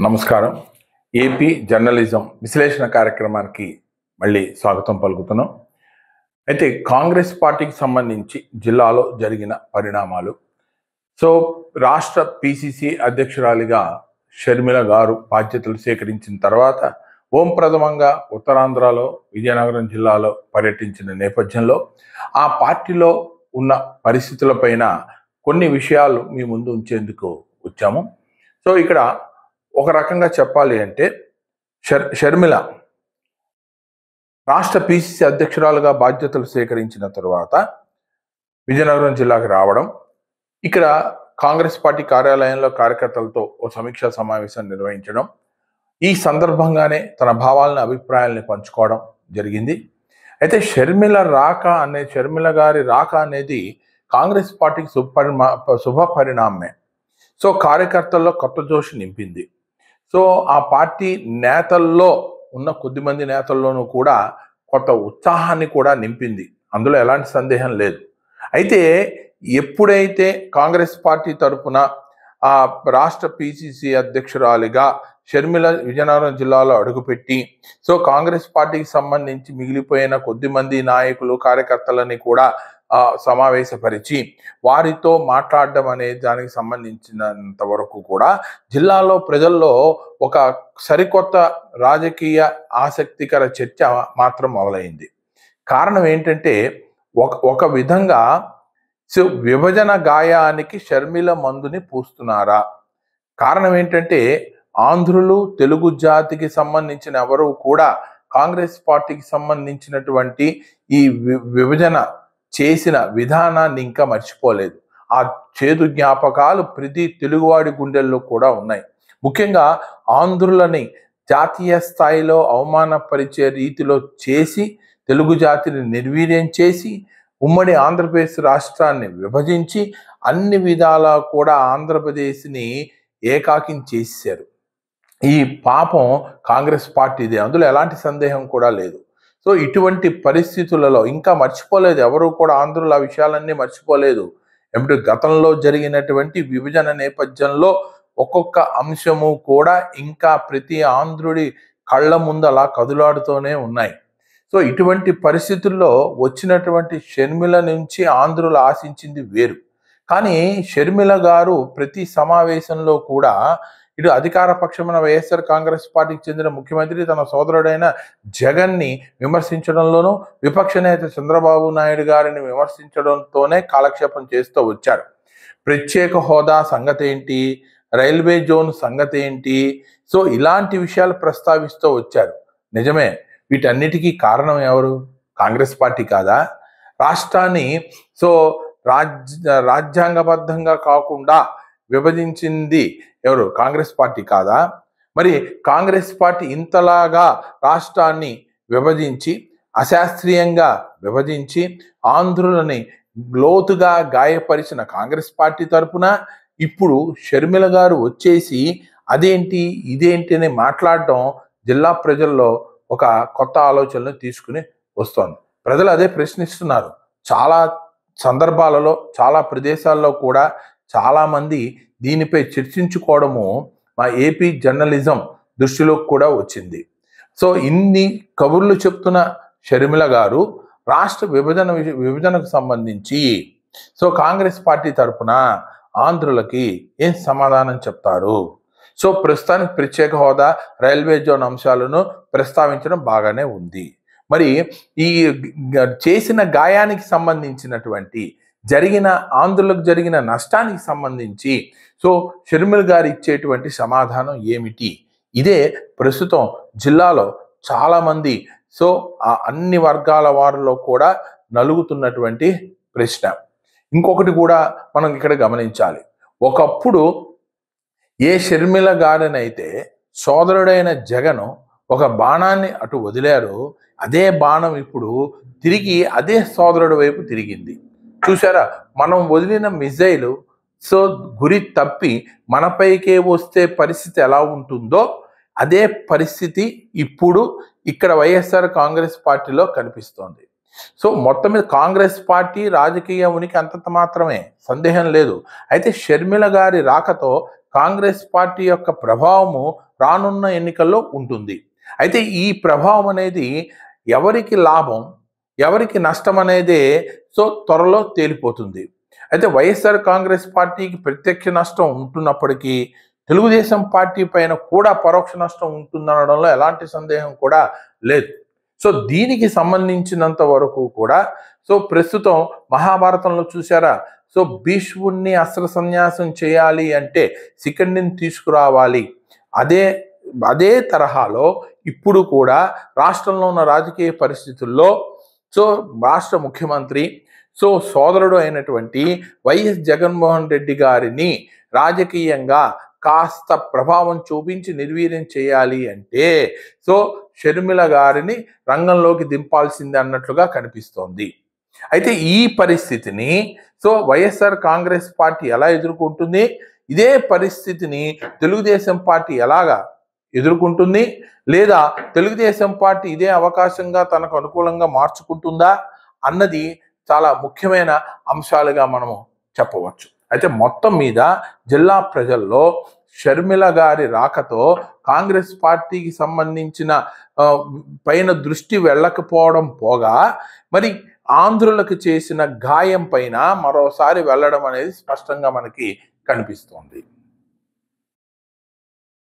నమస్కారం. AP journalism విశ్లేషణ కార్యక్రమానికి మళ్ళీ స్వాగతం పలుకుతున్నాం. అయితే కాంగ్రెస్ పార్టీకి సంబంధించి జిల్లాలో జరిగిన పరిణామాలు. రాష్ట్ర పిసిసి అధ్యక్షురాలిగా షర్మిల గారు బాధ్యతలు స్వీకరించిన తర్వాత ప్రథమంగా ఉత్తరాంధ్రలో విజయనగరం జిల్లాలో పర్యటించిన నేపథ్యంలో ఆ పార్టీలో ఉన్న పరిస్థితులపైన కొన్ని విషయాలు మీ ముందు ఉంచేందుకు వచ్చాము. ఇక్కడ ఒక రకంగా చెప్పాలి అంటే షర్మిల రాష్ట్ర పిసిసి అధ్యక్షురాలుగా బాధ్యతలు స్వీకరించిన తరువాత విజయనగరం జిల్లాకు రావడం, ఇక్కడ కాంగ్రెస్ పార్టీ కార్యాలయంలో కార్యకర్తలతో ఓ సమీక్షా సమావేశం నిర్వహించడం, ఈ సందర్భంగానే తన భావాలను అభిప్రాయాలని పంచుకోవడం జరిగింది. అయితే షర్మిల గారి రాక అనేది కాంగ్రెస్ పార్టీకి శుభ పరిణామమే. కార్యకర్తల్లో కొత్త జోష్ నింపింది. ఆ పార్టీ నేతల్లో ఉన్న కొద్దిమంది నేతల్లోనూ కూడా కొత్త ఉత్సాహాన్ని కూడా నింపింది. అందులో ఎలాంటి సందేహం లేదు. అయితే ఎప్పుడైతే కాంగ్రెస్ పార్టీ తరఫున ఆ రాష్ట్ర పిసిసి అధ్యక్షురాలిగా షర్మిల విజయనగరం జిల్లాలో అడుగుపెట్టి కాంగ్రెస్ పార్టీకి సంబంధించి మిగిలిపోయిన కొద్దిమంది నాయకులు కార్యకర్తలని కూడా సమావేశపరిచి వారితో మాట్లాడడం అనే దానికి సంబంధించినంత వరకు కూడా జిల్లాలో ప్రజల్లో ఒక సరికొత్త రాజకీయ ఆసక్తికర చర్చ మాత్రం మొదలైంది. కారణం ఏంటంటే ఒక విధంగా విభజన గాయానికి షర్మిల మందుని పూస్తున్నారా? కారణం ఏంటంటే ఆంధ్రులు తెలుగు జాతికి సంబంధించిన ఎవరు కూడా కాంగ్రెస్ పార్టీకి సంబంధించినటువంటి ఈ విభజన చేసిన విధానాన్ని ఇంకా మర్చిపోలేదు. ఆ చేదు జ్ఞాపకాలు ప్రతి తెలుగువాడి గుండెల్లో కూడా ఉన్నాయి. ముఖ్యంగా ఆంధ్రులని జాతీయ స్థాయిలో అవమానపరిచే రీతిలో చేసి తెలుగు జాతిని నిర్వీర్యం చేసి ఉమ్మడి ఆంధ్రప్రదేశ్ రాష్ట్రాన్ని విభజించి అన్ని విధాలా కూడా ఆంధ్రప్రదేశ్ని ఏకాకిం చేశారు. ఈ పాపం కాంగ్రెస్ పార్టీదే, అందులో ఎలాంటి సందేహం కూడా లేదు. ఇటువంటి పరిస్థితులలో ఇంకా మర్చిపోలేదు, ఎవరు కూడా ఆంధ్రులు ఆ విషయాలన్నీ మర్చిపోలేదు. గతంలో జరిగినటువంటి విభజన నేపథ్యంలో ఒక్కొక్క అంశము కూడా ఇంకా ప్రతి ఆంధ్రుడి కళ్ళ ముందు అలా కదులాడుతూనే ఉన్నాయి. ఇటువంటి పరిస్థితుల్లో వచ్చినటువంటి షర్మిల నుంచి ఆంధ్రులు ఆశించింది వేరు. కానీ షర్మిల గారు ప్రతి సమావేశంలో కూడా ఇటు అధికార పక్షమైన వైఎస్ఆర్ కాంగ్రెస్ పార్టీకి చెందిన ముఖ్యమంత్రి తన సోదరుడైన జగన్ని విమర్శించడంలోనూ విపక్ష నేత చంద్రబాబు నాయుడు గారిని విమర్శించడంతోనే కాలక్షేపం చేస్తూ వచ్చారు. ప్రత్యేక హోదా సంగతి ఏంటి, రైల్వే జోన్ సంగతి ఏంటి, ఇలాంటి విషయాలు ప్రస్తావిస్తూ వచ్చారు. నిజమే, వీటన్నిటికీ కారణం ఎవరు? కాంగ్రెస్ పార్టీ కాదా? రాష్ట్రాన్ని రాజ్యాంగబద్ధంగా కాకుండా విభజించింది ఎవరు? కాంగ్రెస్ పార్టీ కాదా? మరి కాంగ్రెస్ పార్టీ ఇంతలాగా రాష్ట్రాన్ని విభజించి అశాస్త్రీయంగా విభజించి ఆంధ్రులని లోతుగా గాయపరిచిన కాంగ్రెస్ పార్టీ తరఫున ఇప్పుడు షర్మిల గారు వచ్చేసి అదేంటి ఇదేంటి అని మాట్లాడటం జిల్లా ప్రజల్లో ఒక కొత్త ఆలోచనలు తీసుకుని వస్తోంది. ప్రజలు అదే ప్రశ్నిస్తున్నారు. చాలా సందర్భాలలో చాలా ప్రదేశాల్లో కూడా చాలామంది దీనిపై చర్చించుకోవడము మా ఏపీ జర్నలిజం దృష్టిలోకి కూడా వచ్చింది. ఇన్ని కబుర్లు చెప్తున్న షర్మిల గారు రాష్ట్ర విభజనకు సంబంధించి కాంగ్రెస్ పార్టీ తరఫున ఆంధ్రులకి ఏం సమాధానం చెప్తారు? ప్రస్తుతానికి ప్రత్యేక హోదా, రైల్వే జోన్ అంశాలను ప్రస్తావించడం బాగానే ఉంది. మరి ఈ చేసిన గాయానికి సంబంధించినటువంటి ఆంధ్రులకు జరిగిన నష్టానికి సంబంధించి షర్మిల గారు ఇచ్చేటువంటి సమాధానం ఏమిటి? ఇదే ప్రస్తుతం జిల్లాలో చాలామంది అన్ని వర్గాల వారిలో కూడా నలుగుతున్నటువంటి ప్రశ్న. ఇంకొకటి కూడా మనం ఇక్కడ గమనించాలి. ఒకప్పుడు ఏ షర్మిల గారినైతే సోదరుడైన జగన్ ఒక బాణాన్ని అటు వదిలారో అదే బాణం ఇప్పుడు తిరిగి అదే సోదరుడి వైపు తిరిగింది. చూసారా, మనం వదిలిన మిజైలు గురి తప్పి మనపైకే వస్తే పరిస్థితి ఎలా ఉంటుందో అదే పరిస్థితి ఇప్పుడు ఇక్కడ వైఎస్ఆర్ కాంగ్రెస్ పార్టీలో కనిపిస్తోంది. మొత్తం మీద కాంగ్రెస్ పార్టీ రాజకీయ ఉనికి అంతంత మాత్రమే, సందేహం లేదు. అయితే షర్మిల గారి రాకతో కాంగ్రెస్ పార్టీ యొక్క ప్రభావము రానున్న ఎన్నికల్లో ఉంటుంది. అయితే ఈ ప్రభావం అనేది ఎవరికి లాభం, ఎవరికి నష్టం అనేదే త్వరలో తేలిపోతుంది. అయితే వైఎస్ఆర్ కాంగ్రెస్ పార్టీకి ప్రత్యక్ష నష్టం ఉంటున్నప్పటికీ తెలుగుదేశం పార్టీ పైన కూడా పరోక్ష నష్టం ఉంటుందనడంలో ఎలాంటి సందేహం కూడా లేదు. దీనికి సంబంధించినంత వరకు కూడా ప్రస్తుతం మహాభారతంలో చూసారా, భీష్ముణ్ణి అస్త్ర సన్యాసం చేయాలి అంటే శిఖండిని తీసుకురావాలి. అదే తరహాలో ఇప్పుడు కూడా రాష్ట్రంలో ఉన్న రాజకీయ పరిస్థితుల్లో రాష్ట్ర ముఖ్యమంత్రి సోదరుడు అయినటువంటి వైఎస్ జగన్మోహన్ రెడ్డి గారిని రాజకీయంగా కాస్త ప్రభావం చూపించి నిర్వీర్యం చేయాలి అంటే షర్మిల గారిని రంగంలోకి దింపాల్సిందే అన్నట్లుగా కనిపిస్తోంది. అయితే ఈ పరిస్థితిని వైఎస్ఆర్ కాంగ్రెస్ పార్టీ ఎలా ఎదుర్కొంటుంది, ఇదే పరిస్థితిని తెలుగుదేశం పార్టీ ఎలాగా ఎదుర్కొంటుంది, లేదా తెలుగుదేశం పార్టీ ఇదే అవకాశంగా తనకు అనుకూలంగా మార్చుకుంటుందా అన్నది చాలా ముఖ్యమైన అంశాలుగా మనము చెప్పవచ్చు. అయితే మొత్తం మీద జిల్లా ప్రజల్లో షర్మిల గారి రాకతో కాంగ్రెస్ పార్టీకి సంబంధించిన పైన దృష్టి వెళ్ళకపోవడం పోగా మరి ఆంధ్రులకు చేసిన గాయం పైన మరోసారి వెళ్ళడం అనేది స్పష్టంగా మనకి కనిపిస్తోంది.